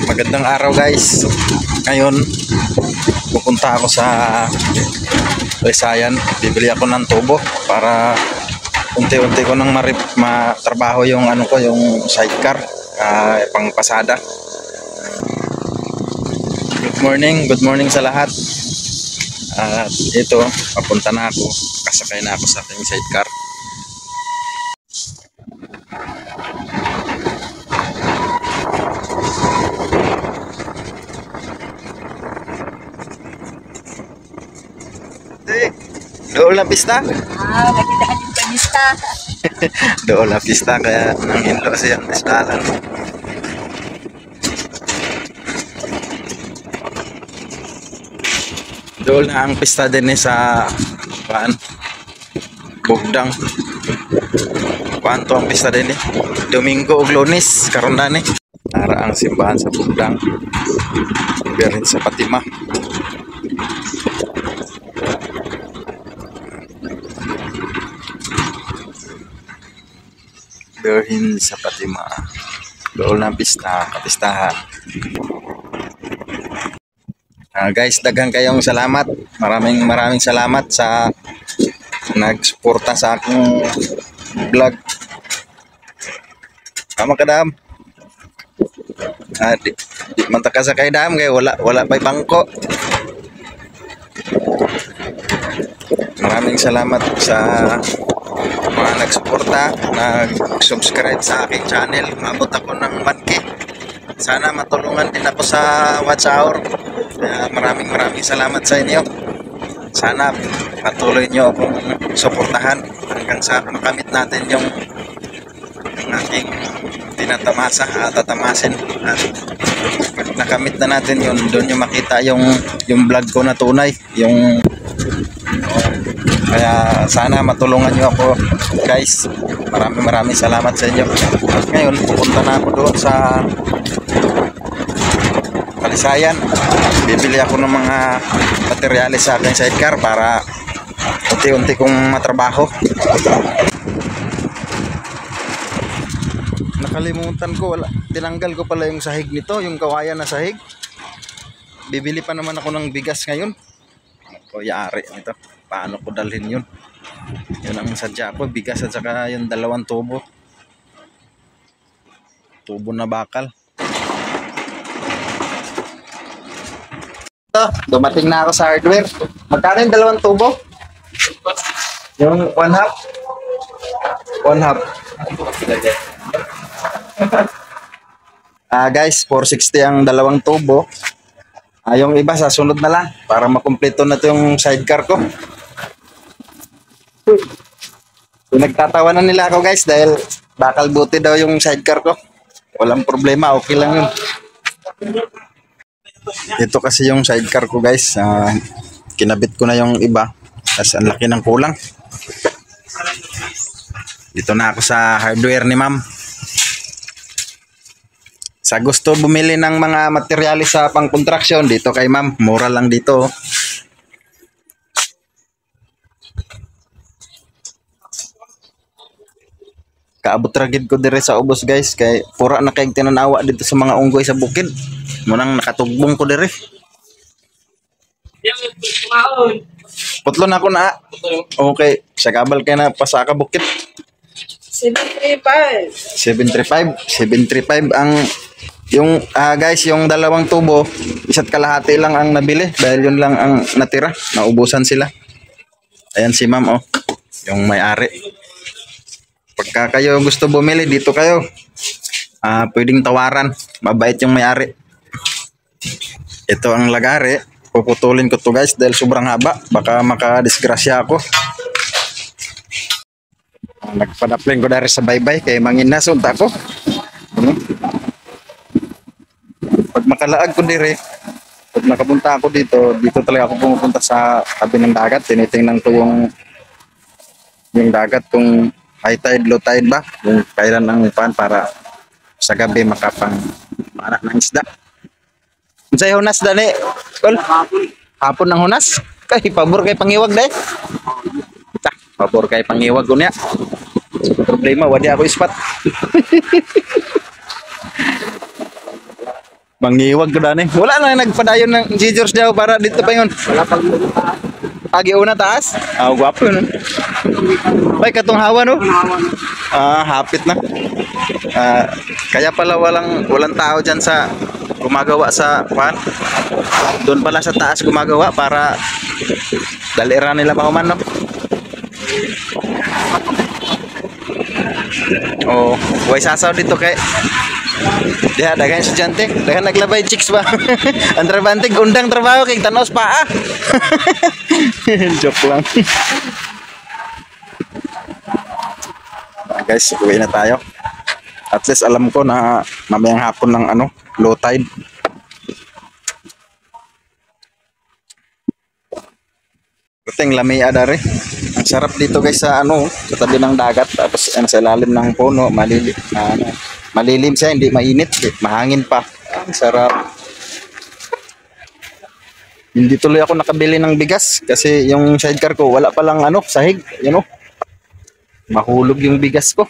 Magandang araw guys. Ngayon pupunta ako sa Risayan. Bibili ako ng tubo para unti-unti ko nang matrabaho yung yung sidecar, pang pasada. Good morning sa lahat. At ito, papunta na ako. Kasakay na ako sa aking sidecar. Doon lang pista? Nagkitahan yung pista. Doon lang pista, kaya nanghinlo siya ang pistalan. Doon na ang pista din sa Bugdang. Kuanto ang pista din Domingo o Lunes, karon na ni. Nara ang simbahan sa Bugdang. Biyarin sa Fatima. Berhin sa Fatima. Doon ng pista, kapistahan. Guys, daghang kayong salamat. Maraming salamat sa nagsuporta sa akong vlog. Tama ka, Dam? Di man ta kasakay, Dam, kay wala pa'y bangko. Maraming salamat sa mga nagsuporta, nag-subscribe sa aking channel. Umabot ako ng 1K. Sana matulungan din ako sa watch hour. Maraming salamat sa inyo. Sana patuloy nyo akong suportahan hanggang sa makamit natin yung aking tinatamasa, tatamasin. At pag nakamit na natin yun, doon nyo makita yung vlog ko na tunay, kaya sana matulungan nyo ako guys. Maraming salamat sa inyo. At ngayon pupunta na ako doon sa Risayan. Bibili ako ng mga materyales sa aking sidecar para unti-unti kong matrabaho. Nakalimutan ko, tinanggal ko pala yung sahig nito, yung kawayan na sahig. Bibili pa naman ako ng bigas ngayon. O yari nito, paano ko dalhin yun? Yun ang sadya ko, bigas at saka yung 2 tubo na bakal. Dumating na ako sa hardware. Magkano yung 2 tubo? Yung 1/2? 1/2. Guys, 460 ang 2 tubo. Yung iba sa sunod na lang para makumpleto na to yung sidecar ko. Nagtatawanan nila ako guys dahil bakal buti daw yung sidecar ko. Walang problema, okay lang yun. Ito kasi yung sidecar ko guys. Kinabit ko na yung iba. Tapos ang laki ng kulang. Dito na ako sa hardware ni ma'am. Sa gusto bumili ng mga materyales sa pang-construction, dito kay ma'am, mura lang dito. Kaabot ragid ko dire sa ubos guys, kay pura na kay tinanawa dito sa mga unggoy sa bukid. Munang nakatugbong ko dire. Putlon ako na. Okay, sagabal kay na pasaka bukid. 735 ang yung guys, yung 2 tubo, 1 kalahati lang ang nabili dahil yun lang ang natira, naubusan sila. Ayan si ma'am yung may-ari. Pagka kayo gusto bumili, dito kayo. Pwedeng tawaran, mabait yung may-ari. Ito ang lagari. Puputulin ko to guys dahil sobrang haba, baka makadisgrasya ako. Nagpadapling ko dari sa baybay kay manginas unta ko. Pag makalaag ko dire, pag nakapunta ako dito talaga ako pumupunta sa tabi ng dagat. Tinitingnan ko yung dagat kung high tide, low tide ba, yung kailan ang pan para sa gabi makapang anak ng isda. Unsay hunas dali? Kol? Hapon ng hunas? Kay pabor kay pangiwag dai. Pabor kay pangiwag ko niya. Problema wadi ako ispat. Mangiwag ko dani. Wala na nagpadayon ng G-George daw para dito pa yun. Wala pag Agi una taas. Ah, gwapo yun. Bay, katong hawa no? Hapit na. Kaya pala walang tao diyan sa gumagawa sa kwan. Doon pala sa taas gumagawa para dalira nila mahuman no. Oh, way sasaw dito kay diha daghan estudyante, daghan naglabay chicks ba. Ang trabante undang trabaho kay tanos pa. Joke lang. Guys, uwi na tayo. At least alam ko na mamayang hapon ng low tide. Kuting lamia dari. Ang sarap dito guys sa sa tabi ng dagat tapos sa ilalim ng puno, malilim siya, hindi mainit, mahangin pa. Ang sarap. Hindi tuloy ako nakabili ng bigas kasi yung sidecar ko wala pa lang sahig, mahulog yung bigas ko.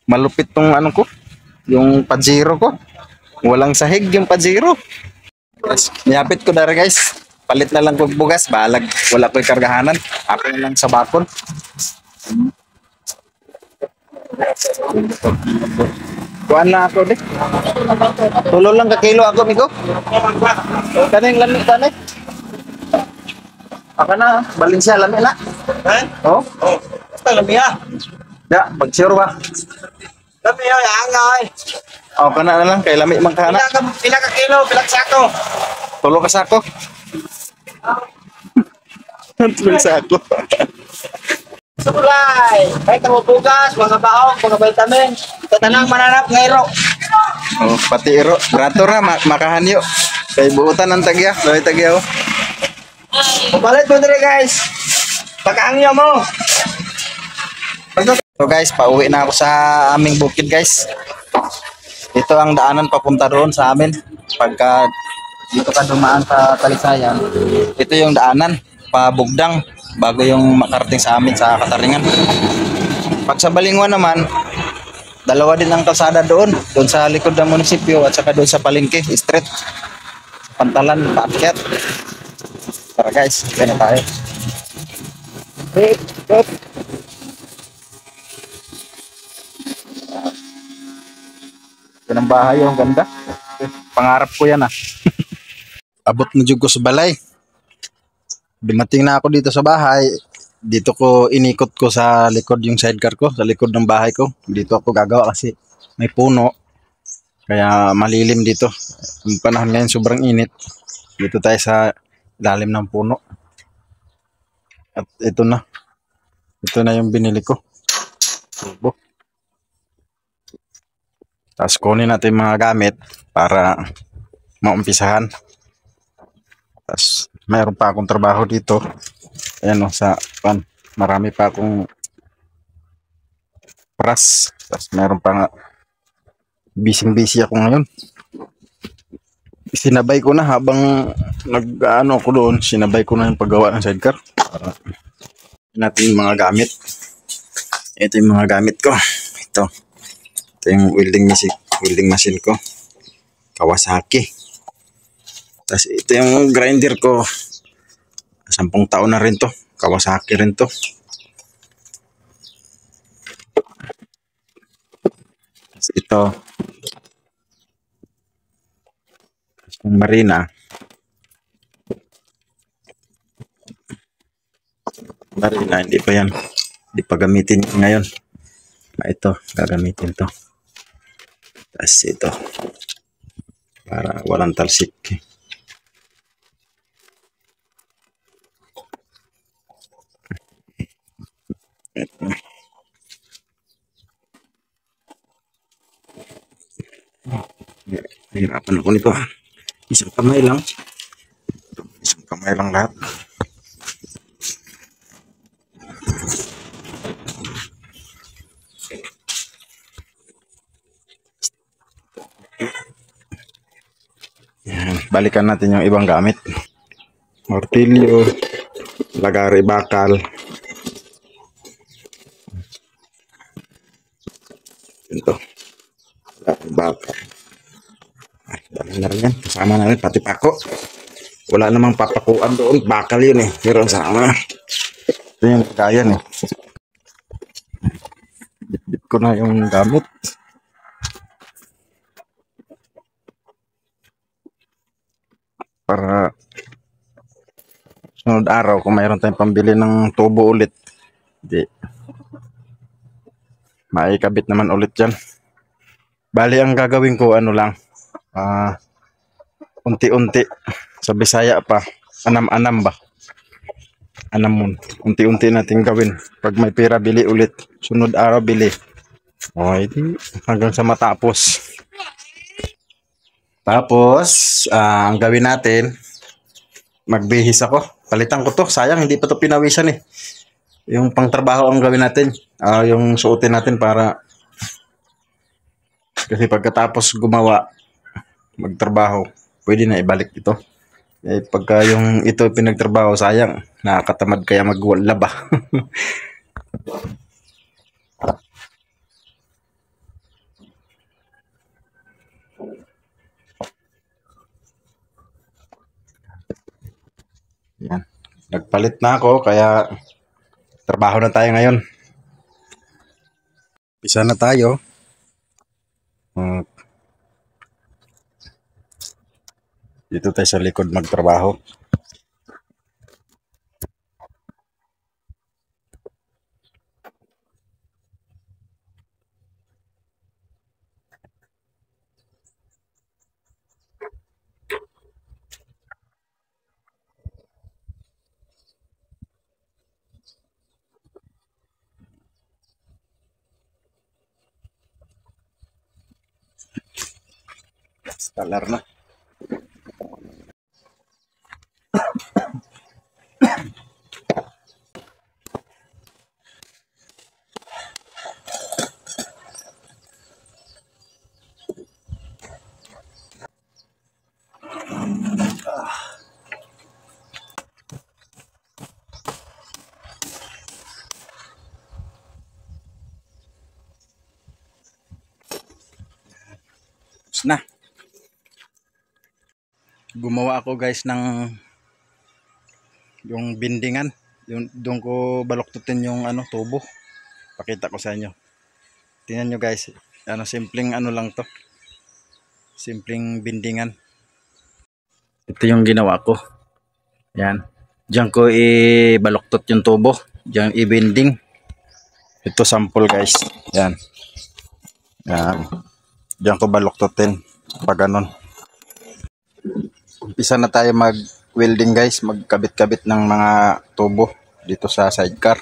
Malupit tong ko, yung Pajero ko. Walang sahig yung Pajero. Yes, niyapit ko dara guys. Palit na lang ko bugas, balag wala ko kargahanan. Ako na lang sa bakon. Kuan na ako di. Tulo lang ka kilo ako migo. Kaning lami tanay. Aka na, balin siya lami na. Oh? Oh, basta lamiya. Ya, magsiro ba? Lamiya, angay. Oh, kana na lang kay lami man kana. Pila ka kilo, pila ka sako. Tulo ka sako. Tulo sako. Sulay, kahit ang bugas, mga baong, mga vitamin, tatanang mananap ngayon. Oh, pati iro, brato ra makahanyo. Kay buutan ng tagya, dali tagya oh. Papalit mo dito guys. Pagkaangyo mo. So guys, pauwi na ako sa aming bukid guys. Ito ang daanan papunta doon sa amin. Pagka dito ka dumaan sa Talisayan, ito yung daanan pa Bugdang bago yung makarating sa amin sa Kataringan. Pag sa Balingwa naman, dalawa din ang kalsada doon sa likod ng munisipyo at saka doon sa Palengke Street. Pantalan, paakyat. Tara guys, kaya na tayo. Yan ang bahay, ang ganda. Pangarap ko yan Abot na jud ko sa balay. Dumating na ako dito sa bahay. Dito ko inikot ko sa likod yung sidecar ko, sa likod ng bahay ko. Dito ako gagawa kasi may puno. Kaya malilim dito. Ang panahon ngayon sobrang init. Dito tayo sa ilalim ng puno. At ito na. Ito na yung binili ko. Tubo. Tapos kunin natin mga gamit para maumpisahan. Tapos mayroon pa akong trabaho dito. Ayan marami pa akong pras. Tapos mayroon pa nga busy ako ngayon. Sinabay ko na habang ako doon, sinabay ko na yung paggawa ng sidecar. Para natin yung mga gamit. Ito yung mga gamit ko. Ito yung welding machine ko. Kawasaki. Tapos ito yung grinder ko. 10 taon na rin to. Kawasaki rin to. Tapos ito. Yung Marina. Hindi pa yan. Hindi pa gamitin ngayon. Ito, gagamitin to. Tapos ito. Para walang talsik. Hirapan ako nito. Isang kamay lang. Isang kamay lang lahat. Yan. Balikan natin yung ibang gamit. Martilyo, lagari bakal. Ito. Bakal. na rin yan. Kasama na rin, pati pako. Wala namang papakuan doon. Bakal yun eh. Pero sama. Ito yung kagayan eh. Bit ko na yung gamit. Para sunod araw kung mayroon tayong pambili ng tubo ulit. Di. Maikabit naman ulit dyan. Bali ang gagawin ko ano lang. Unti-unti. Sa Bisaya pa. Anam-anam ba? Anam unti-unti natin gawin. Pag may pera, bili ulit. Sunod araw, bili. Okay, hanggang sa matapos. Tapos, ang gawin natin, magbihis ako. Palitan ko to. Sayang, hindi pa to pinawisan eh. Yung pangtrabaho ang gawin natin. Yung suotin natin para kasi pagkatapos gumawa, magtrabaho, pwede na ibalik ito. Eh, pagka yung ito pinagtrabaho, sayang. Nakakatamad kaya maglaba. Yan. Nagpalit na ako kaya trabaho na tayo ngayon. Pisa na tayo. Dito tayo sa likod magtrabaho. Stalar na. Tapos na. Gumawa ako guys ng yung bindingan. Yung doon ko baluktutin yung tubo. Pakita ko sa inyo. Tingnan nyo guys. Simpleng lang to. Simpleng bindingan. Ito yung ginawa ko. Yan. Diyan ko i-baluktot yung tubo. Diyan i-binding. Ito sample guys. Yan. Yan. Diyan ko baluktutin. Pag ganun. Umpisa na tayo mag-welding guys. Magkabit-kabit ng mga tubo dito sa sidecar.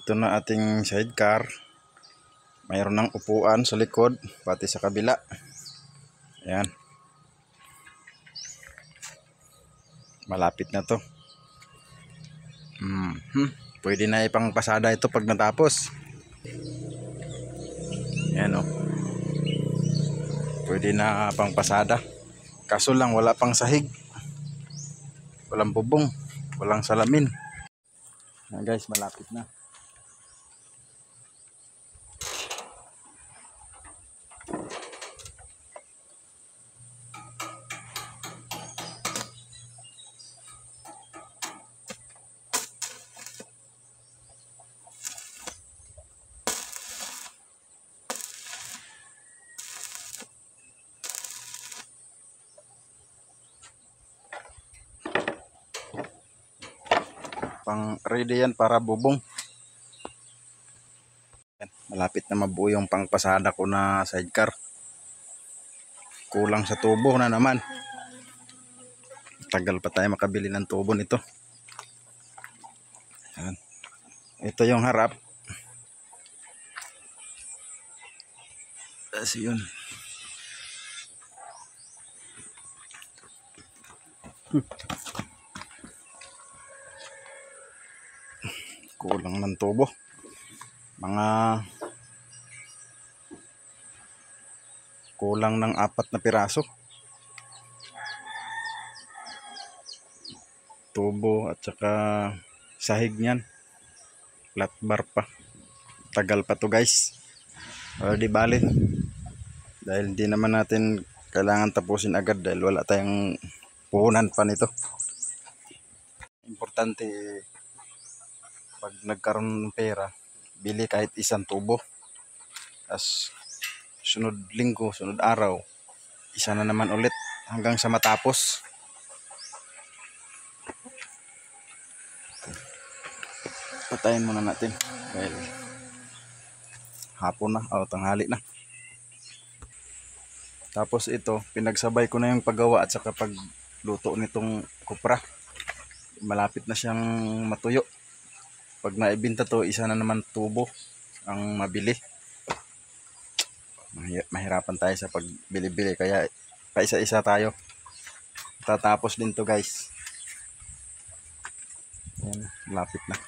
Ito na ating sidecar. Mayroon ng upuan sa likod, pati sa kabila. Ayan. Malapit na to. Pwede na ipang pasada ito pag natapos. Ayan o. Pwede na pang pasada. Kaso lang wala pang sahig. Walang bubong. Walang salamin. Ayan guys, malapit na. Pang ready yan para bubong. Malapit na mabuo yung pangpasada ko na sidecar. Kulang sa tubo na naman. Tagal pa tayo makabili ng tubo nito. Ayan. Ito yung harap. Kasi yun. Kulang ng tubo. Mga kulang ng 4 na piraso. Tubo at saka sahig niyan. Flat bar pa. Tagal pa to guys. Di bale. Dahil di naman natin kailangan tapusin agad dahil wala tayong puhunan pa nito. Importante pag nagkaroon ng pera, bili kahit isang tubo. As sunod linggo, sunod araw, isa na naman ulit hanggang sa matapos. Patayin muna natin dahil hapon na o tanghali na. Tapos ito, pinagsabay ko na yung paggawa at saka pagluto nitong kupra. Malapit na siyang matuyo. Pag naibinta to, isa na naman tubo ang mabili. Mahirapan tayo sa pagbili-bili kaya paisa-isa tayo. Tatapos din to guys. Ayan, malapit na.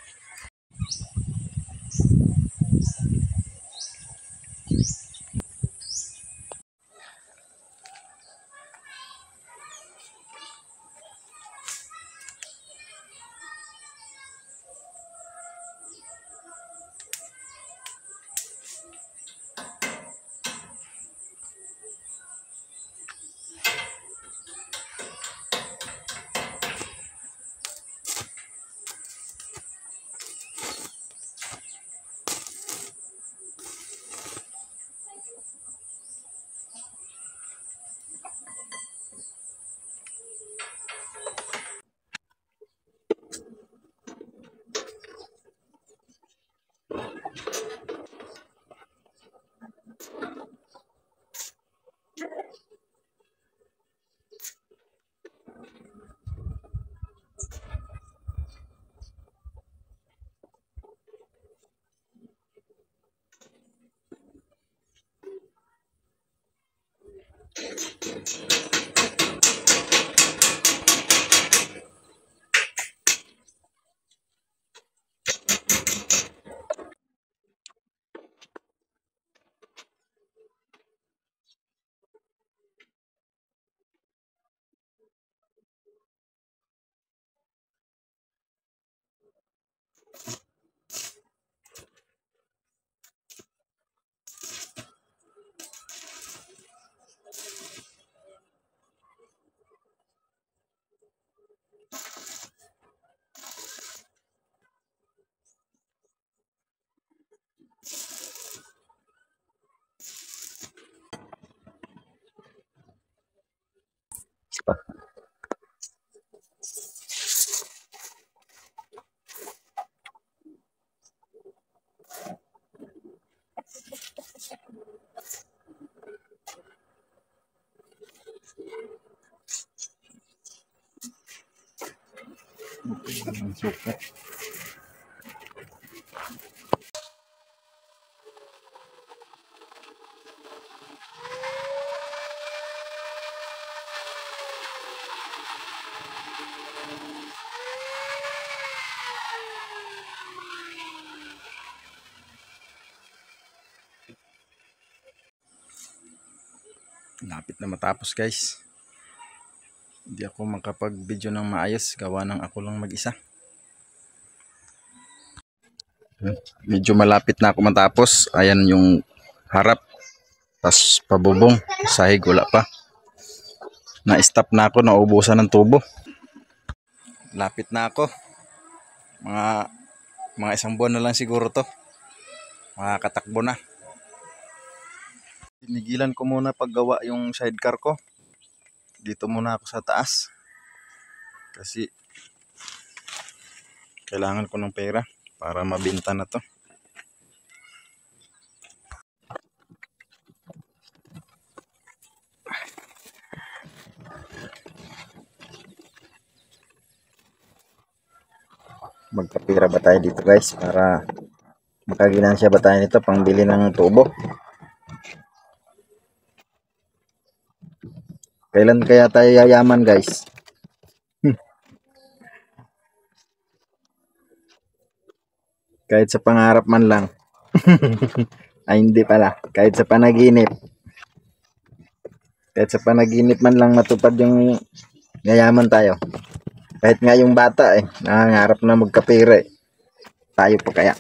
Ang sukat. Lapit na matapos guys. Hindi ako makapag-video ng maayos. Gawa ng ako lang mag-isa. Medyo malapit na ako matapos. Ayan yung harap. Tas pabubong. Sahig wala pa. Na-stop na ako. Naubusan ng tubo. Lapit na ako. Mga isang buwan na lang siguro to. Makakatakbo na. Tinigilan ko muna paggawa yung sidecar ko. Dito muna ako sa taas. Kasi kailangan ko ng pera para mabenta na to. Magpapira ba tayo dito guys para makaginansya ba tayo nito pangbili ng tubo? Kailan kaya tayo yayaman guys? Kahit sa pangarap man lang. Ay hindi pala. Kahit sa panaginip. Kahit sa panaginip man lang matupad yung yayaman tayo. Kahit nga yung bata nangangarap na magkapira Tayo pa kaya?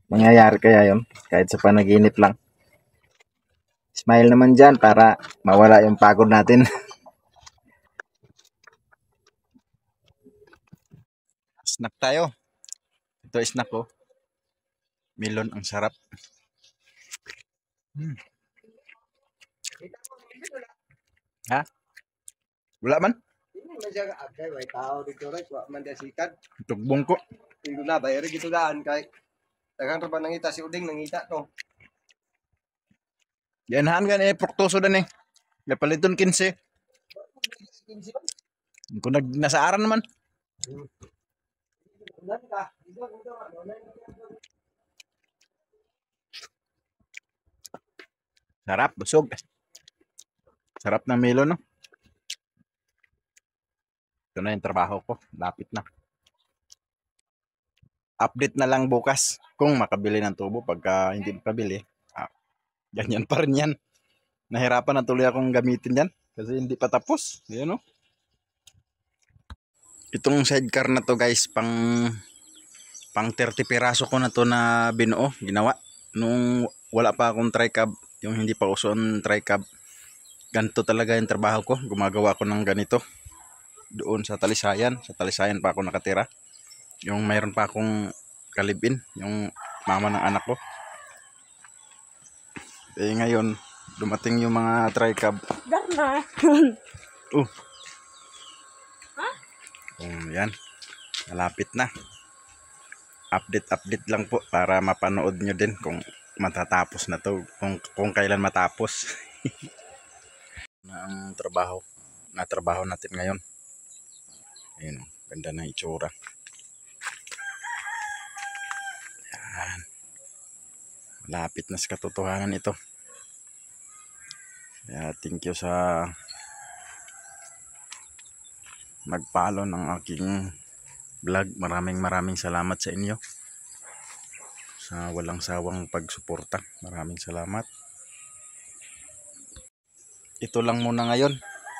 Mangyayari kaya yun? Kahit sa panaginip lang. Smile naman dyan para mawala yung pagod natin. Snack tayo. Ito snack ko. Melon ang sarap. Ha? Wala man? Tugbong ko. Hindi na, bayari gitu daan kay daghang ra ba nangita si Uding nangita to. Ganahan gan proktoso dan Napaliton 15. Kung nasaaran naman. Sarap, busog. Sarap ng melon, no? Ito na yung trabaho ko. Lapit na. Update na lang bukas kung makabili ng tubo. Pagka hindi makabili, ganyan pa rin yan. Nahirapan na tuloy akong gamitin yan. Kasi hindi pa tapos. Ayan, no? Itong sidecar na to guys, pang 30 piraso ko na to na binuo, ginawa. Nung wala pa akong tri-cab, yung hindi pa uso ang tri-cab, ganito talaga yung trabaho ko. Gumagawa ko ng ganito. Doon sa Talisayan. Sa Talisayan pa ako nakatira. Yung mayroon pa akong kalibin, yung mama ng anak ko. Ngayon, dumating yung mga tri-cab. Yan. Malapit na. Update lang po para mapanood nyo din kung matatapos na to. Kung kailan matapos. Ang trabaho natin ngayon. Ayun, ganda na itsura. Yan. Malapit na sa katotohanan ito. Kaya thank you sa nag-follow ng aking vlog. Maraming salamat sa inyo. Sa walang sawang pagsuporta. Maraming salamat. Ito lang muna ngayon.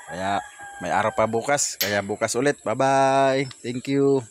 Kaya may araw pa bukas. Kaya bukas ulit. Bye-bye. Thank you.